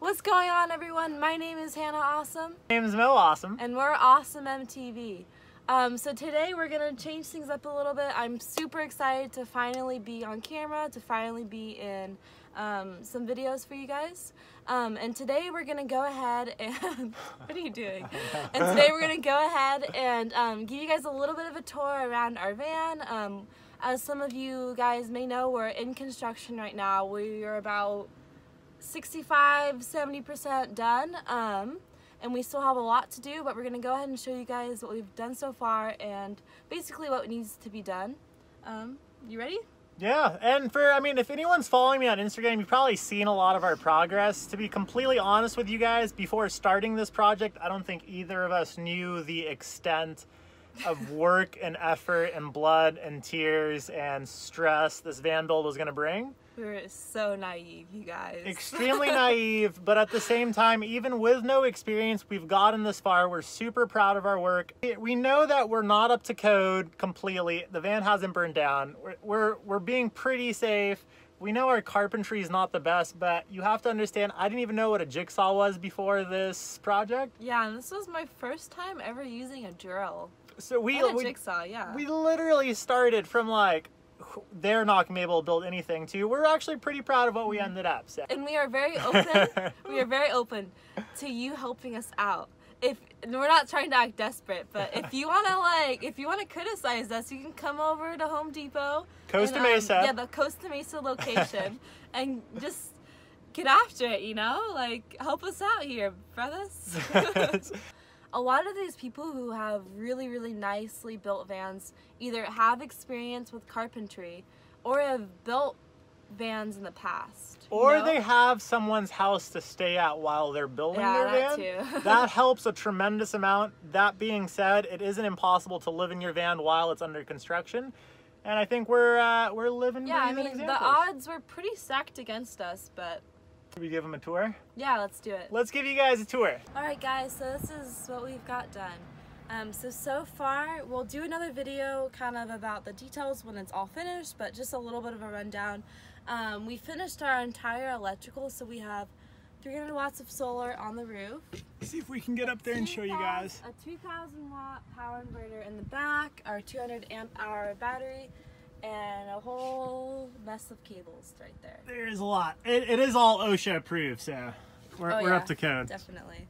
What's going on, everyone? My name is Hannah Awesome. My name is Mo Awesome. And we're Awesome MTV. So today we're gonna change things up a little bit. I'm super excited to finally be on camera, to finally be in some videos for you guys. And today we're gonna go ahead and what are you doing? And today we're gonna go ahead and give you guys a little bit of a tour around our van. As some of you guys may know, we're in construction right now. We're about 65–70% done, and we still have a lot to do, but we're gonna go ahead and show you guys what we've done so far and basically what needs to be done. You ready? Yeah, and if anyone's following me on Instagram, you've probably seen a lot of our progress. To be completely honest with you guys, before starting this project, I don't think either of us knew the extent of work and effort and blood and tears and stress this van build was gonna bring. We were so naive, you guys. Extremely naive, but at the same time, even with no experience, we've gotten this far. We're super proud of our work. We know that we're not up to code completely. The van hasn't burned down. We're being pretty safe. We know our carpentry is not the best, but you have to understand, I didn't even know what a jigsaw was before this project. Yeah, and this was my first time ever using a drill. So jigsaw, yeah. We literally started from like, they're not gonna be able to build anything to. We're actually pretty proud of what we ended up. So. And we are very open. We are very open to you helping us out. And we're not trying to act desperate, but if you wanna criticize us, you can come over to Home Depot, Costa Mesa. Yeah, the Costa Mesa location, and just get after it. You know, like help us out here, brothers. A lot of these people who have really, really nicely built vans either have experience with carpentry or have built vans in the past. Or they have someone's house to stay at while they're building their van. Too. That helps a tremendous amount. That being said, it isn't impossible to live in your van while it's under construction. And I think we're living examples. The odds were pretty stacked against us, but... Should we give them a tour? Yeah, let's do it. Let's give you guys a tour. Alright guys, so this is what we've got done. So far, we'll do another video kind of about the details when it's all finished, but just a little bit of a rundown. We finished our entire electrical, so we have 300 watts of solar on the roof. See if we can get up there and show you guys. A 2,000 watt power inverter in the back, our 200 amp hour battery, and a whole mess of cables right there. There's a lot. It is all OSHA approved, so we're up to code. Definitely.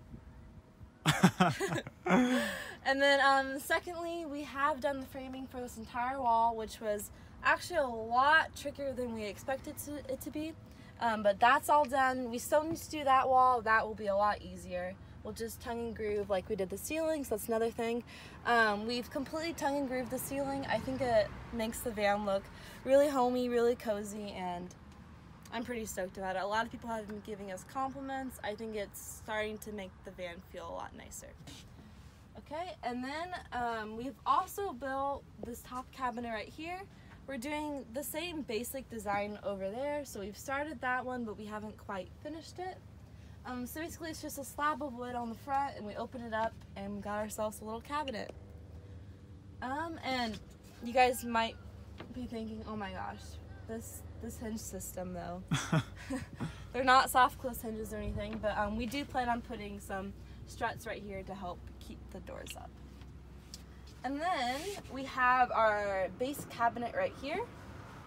And then secondly, we have done the framing for this entire wall, which was actually a lot trickier than we expected it to be. But that's all done. We still need to do that wall. That will be a lot easier. We'll just tongue and groove like we did the ceiling, so that's another thing. We've completely tongue and grooved the ceiling. I think it makes the van look really homey, really cozy, and I'm pretty stoked about it. A lot of people have been giving us compliments. I think it's starting to make the van feel a lot nicer. Okay, and then we've also built this top cabinet right here. We're doing the same basic design over there, so we've started that one, but we haven't quite finished it. So basically it's just a slab of wood on the front, and we open it up and we got ourselves a little cabinet. And you guys might be thinking, oh my gosh, this hinge system though. They're not soft close hinges or anything, but we do plan on putting some struts right here to help keep the doors up. And then we have our base cabinet right here.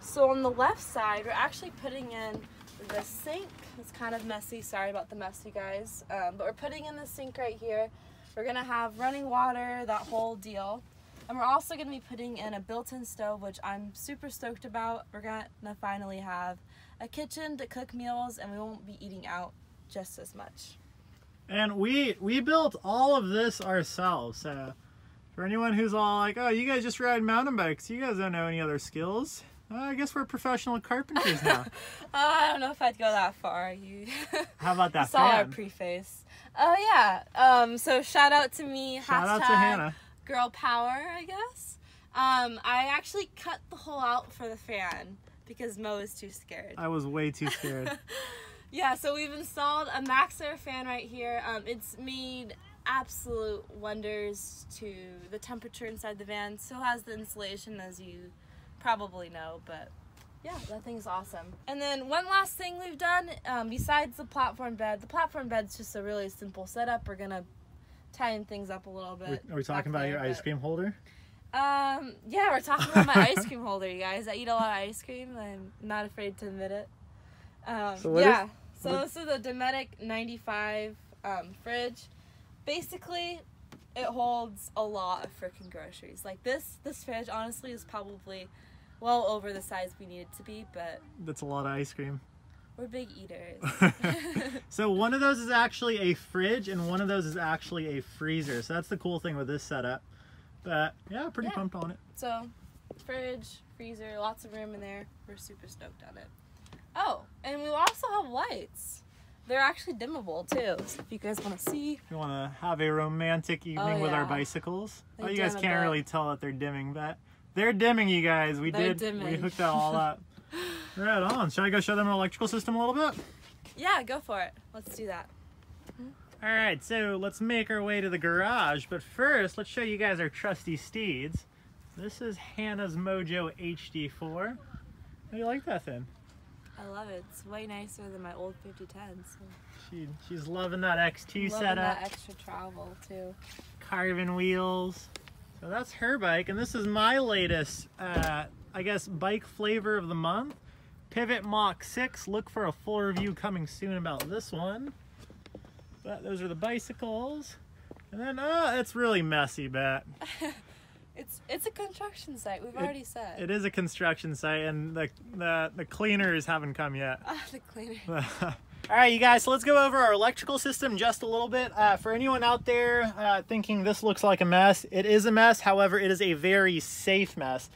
So on the left side, we're actually putting in the sink. It's kind of messy, sorry about the mess, you guys. But we're putting in the sink right here. We're gonna have running water, that whole deal. And we're also gonna be putting in a built-in stove, which I'm super stoked about. We're gonna finally have a kitchen to cook meals, and we won't be eating out just as much. And we built all of this ourselves, so for anyone who's all like, oh, you guys just ride mountain bikes, you guys don't know any other skills. I guess we're professional carpenters now. I don't know if I'd go that far. How about that saw fan? Our preface. Oh yeah. So shout out to me. Shout out to Hannah. Girl power, I guess. I actually cut the hole out for the fan because Mo is too scared. I was way too scared. Yeah. So we've installed a Maxxair fan right here. It's made absolute wonders to the temperature inside the van. Still has the insulation, as you probably know, but yeah, that thing's awesome. And then one last thing we've done, besides the platform bed's just a really simple setup. We're gonna tighten things up a little bit. Are we talking about your ice cream holder? Yeah, we're talking about my ice cream holder, you guys. I eat a lot of ice cream. I'm not afraid to admit it. So this is a Dometic 95 fridge. Basically, it holds a lot of freaking groceries. Like this fridge honestly is probably well over the size we need it to be, but that's a lot of ice cream. We're big eaters. So one of those is actually a fridge and one of those is actually a freezer. So that's the cool thing with this setup. But yeah, pretty pumped on it. So fridge, freezer, lots of room in there. We're super stoked on it. Oh, and we also have lights. They're actually dimmable too, so if you guys want to see. You want to have a romantic evening with our bicycles. You guys can't really tell that they're dimming, but they're dimming, you guys. We hooked that all up. Right on. Shall I go show them our electrical system a little bit? Yeah, go for it. Let's do that. All right, so let's make our way to the garage, but first let's show you guys our trusty steeds. This is Hannah's Mojo HD4. How do you like that thing? I love it. It's way nicer than my old 5010. So. She's loving that XT setup. Loving that extra travel too. Carbon wheels. So that's her bike, and this is my latest, I guess, bike flavor of the month. Pivot Mach 6. Look for a full review coming soon about this one. But those are the bicycles. And then, it's really messy, but... It's a construction site, we've already said. It is a construction site, and the cleaners haven't come yet. The cleaners. All right, you guys, so let's go over our electrical system just a little bit. For anyone out there thinking this looks like a mess, it is a mess. However, it is a very safe mess.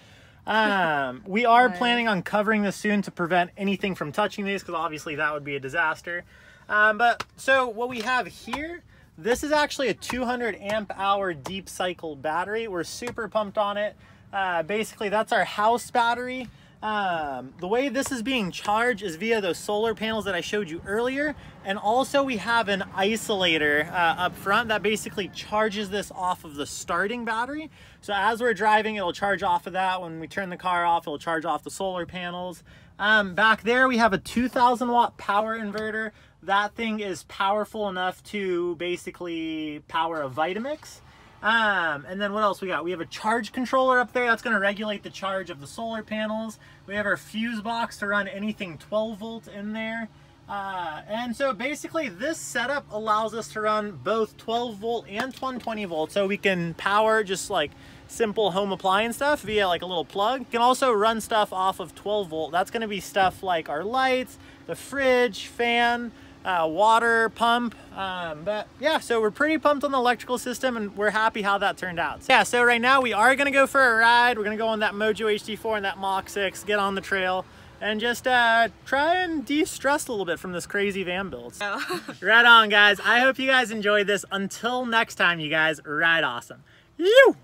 We are planning on covering this soon to prevent anything from touching these, because obviously that would be a disaster. But so what we have here, this is actually a 200 amp hour deep cycle battery. We're super pumped on it. Basically that's our house battery. The way this is being charged is via those solar panels that I showed you earlier. And also we have an isolator up front that basically charges this off of the starting battery. So as we're driving, it'll charge off of that. When we turn the car off, it'll charge off the solar panels. Back there we have a 2000 watt power inverter. That thing is powerful enough to basically power a Vitamix. And then what else we got? We have a charge controller up there that's going to regulate the charge of the solar panels. We have our fuse box to run anything 12 volt in there. And so basically this setup allows us to run both 12 volt and 120 volt. So we can power just like simple home appliance stuff via like a little plug. We can also run stuff off of 12 volt. That's going to be stuff like our lights, the fridge, fan, water pump. But yeah, so we're pretty pumped on the electrical system and we're happy how that turned out. So yeah, so right now we are going to go for a ride. We're going to go on that Mojo HD4 and that Mach 6, get on the trail and just try and de-stress a little bit from this crazy van build. Right on, guys. I hope you guys enjoyed this. Until next time, you guys, ride awesome. You.